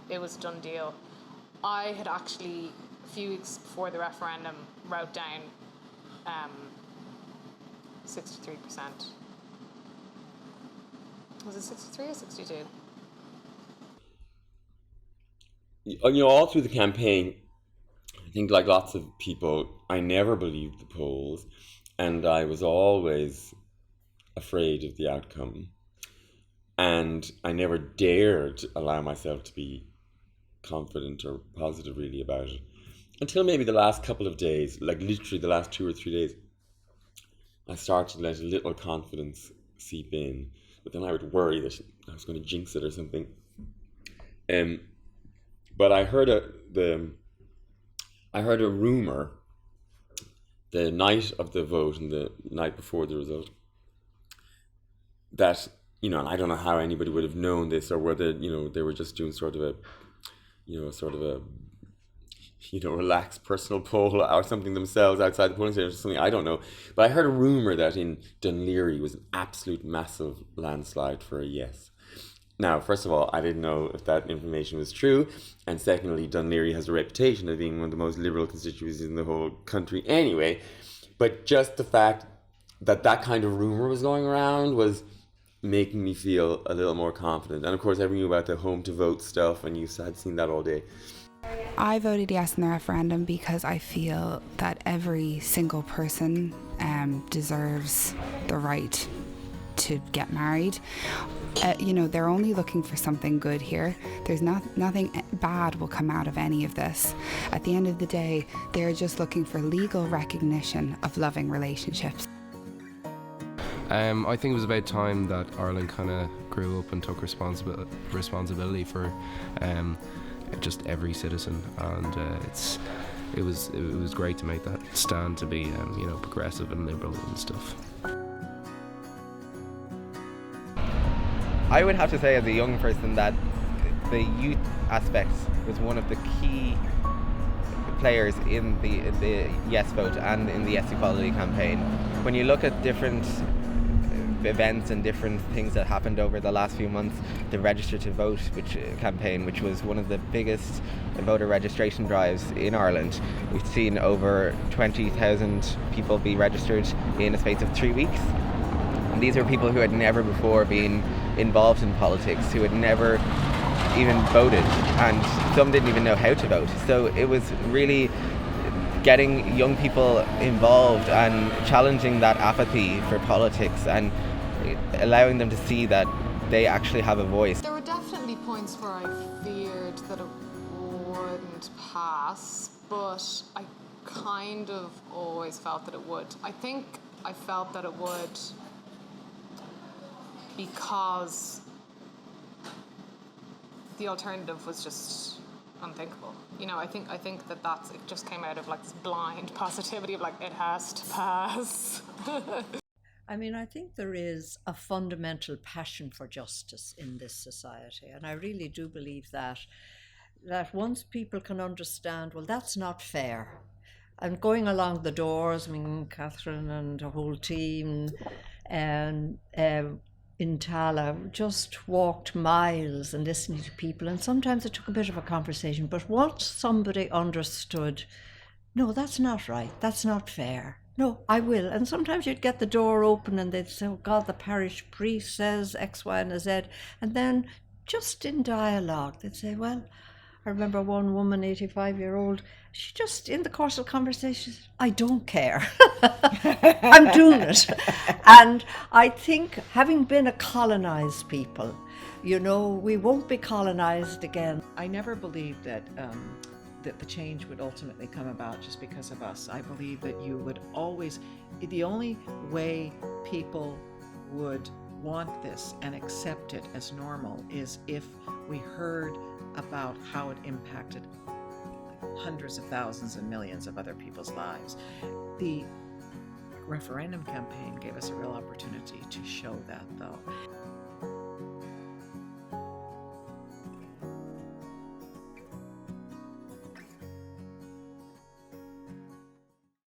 it was a done deal. I had actually, a few weeks before the referendum, wrote down 63%. Was it 63 or 62? All through the campaign, I think like lots of people, I never believed the polls, and I was always afraid of the outcome. And I never dared allow myself to be confident or positive really about it. Until maybe the last couple of days, like literally the last 2 or 3 days, I started to let a little confidence seep in. But then I would worry that I was going to jinx it or something. But I heard a rumor the night of the vote and the night before the result that, and I don't know how anybody would have known this, or whether they were just doing sort of a relaxed personal poll or something themselves outside the polling station or something. I don't know, but I heard a rumor that in Dún Laoghaire was an absolute massive landslide for a yes. Now, first of all, I didn't know if that information was true, and secondly, Dún Laoghaire has a reputation of being one of the most liberal constituencies in the whole country anyway. But just the fact that that kind of rumor was going around was making me feel a little more confident. And of course, I knew about the home to vote stuff, and you had seen that all day. I voted yes in the referendum because I feel that every single person deserves the right to get married. They're only looking for something good here. There's nothing bad will come out of any of this. At the end of the day, they're just looking for legal recognition of loving relationships. I think it was about time that Ireland kind of grew up and took responsibility for just every citizen, and it was great to make that stand, to be progressive and liberal and stuff. I would have to say, as a young person, that the youth aspect was one of the key players in the yes vote and in the yes equality campaign. When you look at different events and different things that happened over the last few months, the Register to Vote campaign, which was one of the biggest voter registration drives in Ireland. We've seen over 20,000 people be registered in a space of 3 weeks. And these are people who had never before been involved in politics, who had never even voted, and some didn't even know how to vote. So it was really getting young people involved and challenging that apathy for politics and allowing them to see that they actually have a voice. There were definitely points where I feared that it wouldn't pass, but I kind of always felt that it would. I think I felt that it would because the alternative was just unthinkable. I think that it just came out of like this blind positivity of like, it has to pass. I think there is a fundamental passion for justice in this society, and I really do believe that once people can understand, well, that's not fair. And going along the doors, Catherine and the whole team and in Tala just walked miles and listening to people, and sometimes it took a bit of a conversation, but once somebody understood, no, that's not right, that's not fair, no, I will. And sometimes you'd get the door open and they'd say, oh God, the parish priest says X, Y, and Z, and then just in dialogue they'd say, well, I remember one woman, 85-year-old, she just, in the course of conversation, said, I don't care. I'm doing it. And I think, having been a colonised people, we won't be colonised again. I never believed that the change would ultimately come about just because of us. I believe that you would always, the only way people would want this and accept it as normal is if we heard about how it impacted hundreds of thousands and millions of other people's lives. The referendum campaign gave us a real opportunity to show that, though.